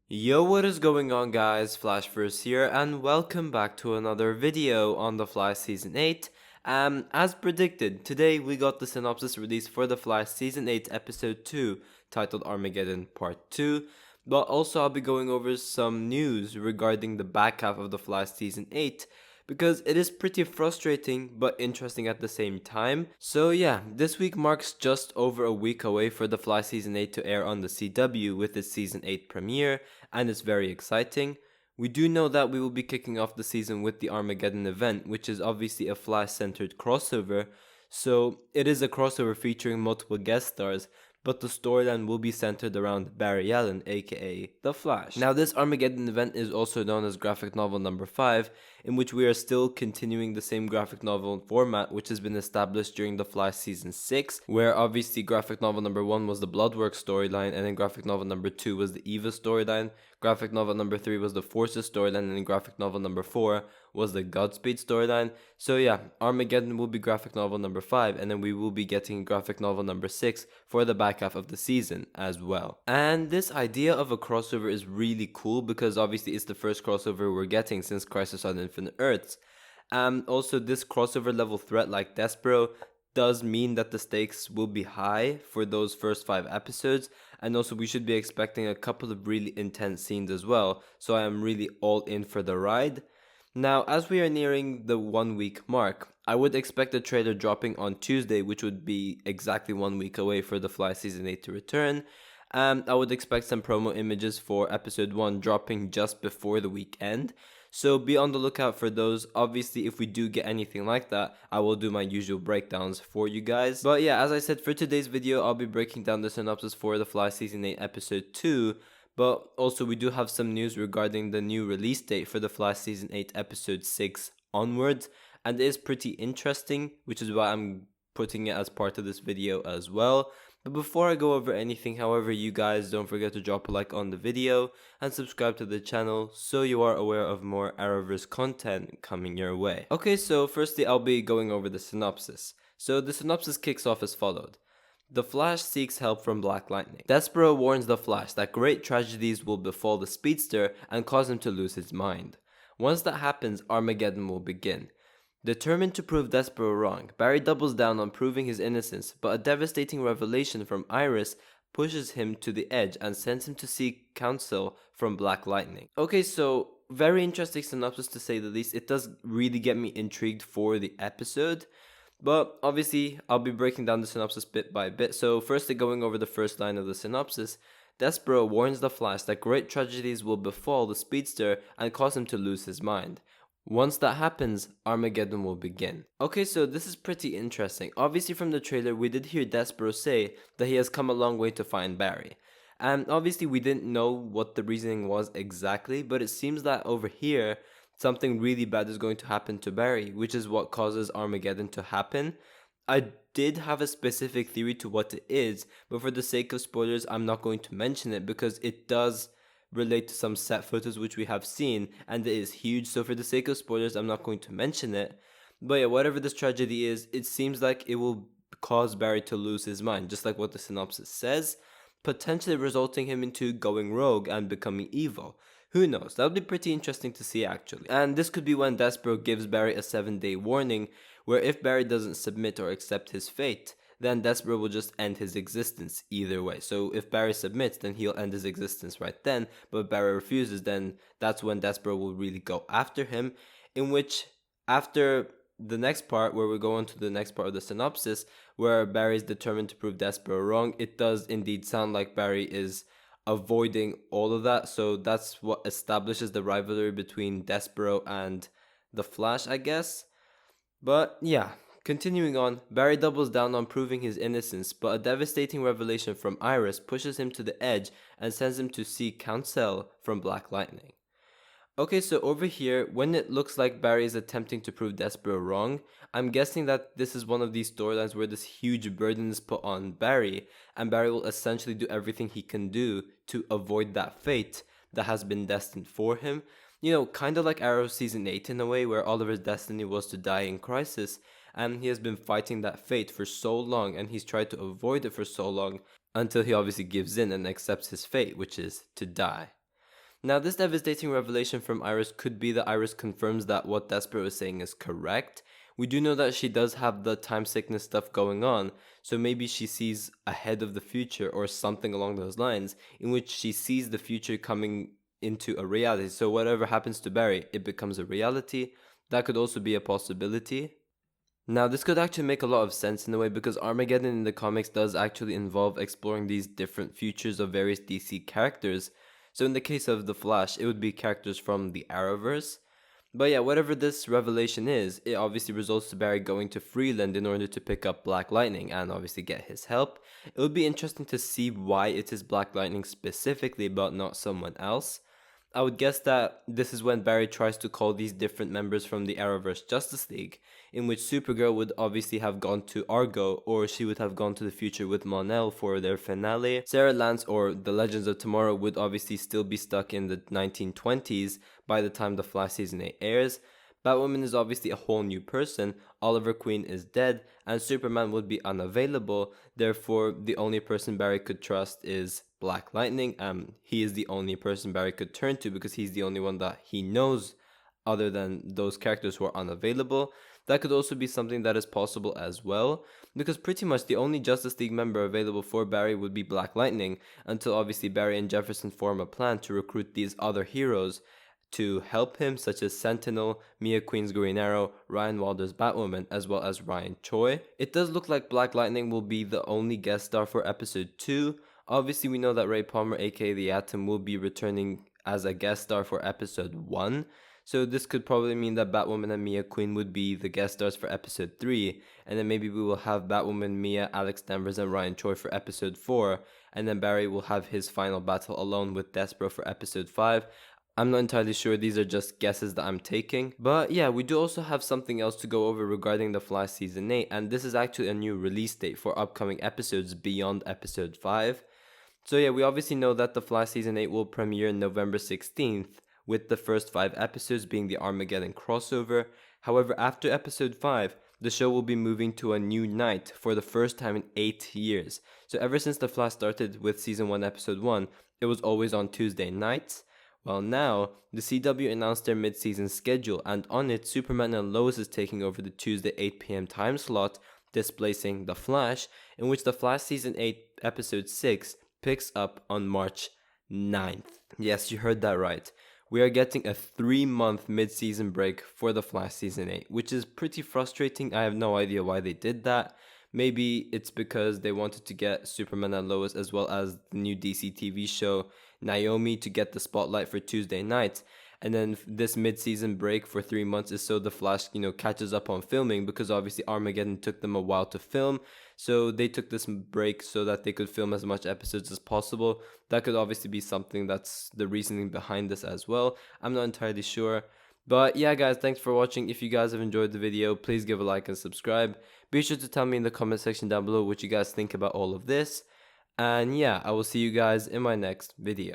Yo, what is going on guys, Flash First here and welcome back to another video on The Flash Season 8. As predicted, today we got the synopsis released for The Flash Season 8 Episode 2 titled Armageddon Part 2, but also I'll be going over some news regarding the back half of The Flash Season 8 because it is pretty frustrating but interesting at the same time. So yeah, this week marks just over a week away for The Flash Season 8 to air on the CW with its Season 8 premiere, and it's very exciting. We do know that we will be kicking off the season with the Armageddon event, which is obviously a Flash-centered crossover, so it is a crossover featuring multiple guest stars, but the storyline will be centered around Barry Allen, aka The Flash. Now, this Armageddon event is also known as graphic novel number 5, in which we are still continuing the same graphic novel format which has been established during The Flash Season 6, where obviously graphic novel number 1 was the Bloodworks storyline, and then graphic novel number 2 was the Eva storyline, graphic novel number 3 was the Forces storyline, and then graphic novel number 4 was the Godspeed storyline. So yeah, Armageddon will be graphic novel number 5, and then we will be getting graphic novel number 6 for the back half of the season as well. And this idea of a crossover is really cool because obviously it's the first crossover we're getting since Crisis on Infinite Earths. Also, this crossover level threat like Despero does mean that the stakes will be high for those first 5 episodes, and also we should be expecting a couple of really intense scenes as well, so I am really all in for the ride. Now, as we are nearing the 1 week mark, I would expect the trailer dropping on Tuesday, which would be exactly 1 week away for The Fly Season 8 to return. I would expect some promo images for episode 1 dropping just before the weekend, so be on the lookout for those. Obviously, if we do get anything like that, I will do my usual breakdowns for you guys. But yeah, as I said, for today's video, I'll be breaking down the synopsis for The Fly Season 8 episode 2, but also we do have some news regarding the new release date for The Flash Season 8 Episode 6 onwards, and it is pretty interesting, which is why I'm putting it as part of this video as well. But before I go over anything, however, you guys don't forget to drop a like on the video and subscribe to the channel so you are aware of more Arrowverse content coming your way. Okay, so firstly I'll be going over the synopsis. So the synopsis kicks off as followed. The Flash seeks help from Black Lightning. Despero warns the Flash that great tragedies will befall the Speedster and cause him to lose his mind. Once that happens, Armageddon will begin. Determined to prove Despero wrong, Barry doubles down on proving his innocence, but a devastating revelation from Iris pushes him to the edge and sends him to seek counsel from Black Lightning. Okay, so very interesting synopsis to say the least. It does really get me intrigued for the episode. But obviously, I'll be breaking down the synopsis bit by bit. So firstly, going over the first line of the synopsis, Despero warns the Flash that great tragedies will befall the Speedster and cause him to lose his mind. Once that happens, Armageddon will begin. Okay, so this is pretty interesting. Obviously from the trailer, we did hear Despero say that he has come a long way to find Barry. And obviously we didn't know what the reasoning was exactly, but it seems that over here, something really bad is going to happen to Barry, which is what causes Armageddon to happen. I did have a specific theory to what it is, but for the sake of spoilers, I'm not going to mention it because it does relate to some set footage which we have seen, and it is huge, so for the sake of spoilers, I'm not going to mention it. But yeah, whatever this tragedy is, it seems like it will cause Barry to lose his mind, just like what the synopsis says, potentially resulting him into going rogue and becoming evil. Who knows? That would be pretty interesting to see actually. And this could be when Despero gives Barry a 7-day warning, where if Barry doesn't submit or accept his fate, then Despero will just end his existence either way. So if Barry submits, then he'll end his existence right then, but if Barry refuses, then that's when Despero will really go after him, in which after the next part, where we go on to the next part of the synopsis, where Barry is determined to prove Despero wrong, it does indeed sound like Barry is avoiding all of that, so that's what establishes the rivalry between Despero and the Flash, I guess. But yeah, continuing on, Barry doubles down on proving his innocence, but a devastating revelation from Iris pushes him to the edge and sends him to seek counsel from Black Lightning. Okay, so over here, when it looks like Barry is attempting to prove Despero wrong, I'm guessing that this is one of these storylines where this huge burden is put on Barry, and Barry will essentially do everything he can do to avoid that fate that has been destined for him. You know, kind of like Arrow Season 8 in a way, where all of his destiny was to die in Crisis, and he has been fighting that fate for so long, and he's tried to avoid it for so long, until he obviously gives in and accepts his fate, which is to die. Now, this devastating revelation from Iris could be that Iris confirms that what Despero is saying is correct. We do know that she does have the time sickness stuff going on, so maybe she sees ahead of the future or something along those lines, in which she sees the future coming into a reality. So whatever happens to Barry, it becomes a reality. That could also be a possibility. Now, this could actually make a lot of sense in a way because Armageddon in the comics does actually involve exploring these different futures of various DC characters. So in the case of The Flash, it would be characters from the Arrowverse. But yeah, whatever this revelation is, it obviously results to Barry going to Freeland in order to pick up Black Lightning and obviously get his help. It would be interesting to see why it is Black Lightning specifically, but not someone else. I would guess that this is when Barry tries to call these different members from the Arrowverse Justice League, in which Supergirl would obviously have gone to Argo, or she would have gone to the future with Mon-El for their finale. Sarah Lance or the Legends of Tomorrow would obviously still be stuck in the 1920s by the time the Flash Season 8 airs. Batwoman is obviously a whole new person, Oliver Queen is dead, and Superman would be unavailable, therefore the only person Barry could trust is Black Lightning. He is the only person Barry could turn to because he's the only one that he knows other than those characters who are unavailable. That could also be something that is possible as well, because pretty much the only Justice League member available for Barry would be Black Lightning, until obviously Barry and Jefferson form a plan to recruit these other heroes to help him, such as Sentinel, Mia Queen's Green Arrow, Ryan Wilder's Batwoman, as well as Ryan Choi. It does look like Black Lightning will be the only guest star for episode 2. Obviously, we know that Ray Palmer, aka the Atom, will be returning as a guest star for episode 1. So this could probably mean that Batwoman and Mia Queen would be the guest stars for episode 3, and then maybe we will have Batwoman, Mia, Alex Danvers, and Ryan Choi for episode 4, and then Barry will have his final battle alone with Despero for episode 5. I'm not entirely sure, these are just guesses that I'm taking. But yeah, we do also have something else to go over regarding The Flash Season 8, and this is actually a new release date for upcoming episodes beyond episode 5. So yeah, we obviously know that The Flash Season 8 will premiere November 16th, with the first 5 episodes being the Armageddon crossover. However, after episode 5, the show will be moving to a new night for the first time in 8 years. So ever since The Flash started with Season 1, Episode 1, it was always on Tuesday nights. Well, now, the CW announced their mid-season schedule, and on it, Superman and Lois is taking over the Tuesday 8 p.m. time slot, displacing The Flash, in which The Flash Season 8, Episode 6 picks up on March 9th. Yes, you heard that right. We are getting a 3-month mid-season break for The Flash Season 8, which is pretty frustrating. I have no idea why they did that. Maybe it's because they wanted to get Superman and Lois as well as the new DC TV show Naomi to get the spotlight for Tuesday nights. And then this mid-season break for 3 months is so the Flash, catches up on filming, because obviously Armageddon took them a while to film. So they took this break so that they could film as much episodes as possible. That could obviously be something that's the reasoning behind this as well. I'm not entirely sure. But yeah, guys, thanks for watching. If you guys have enjoyed the video, please give a like and subscribe. Be sure to tell me in the comment section down below what you guys think about all of this. And yeah, I will see you guys in my next video.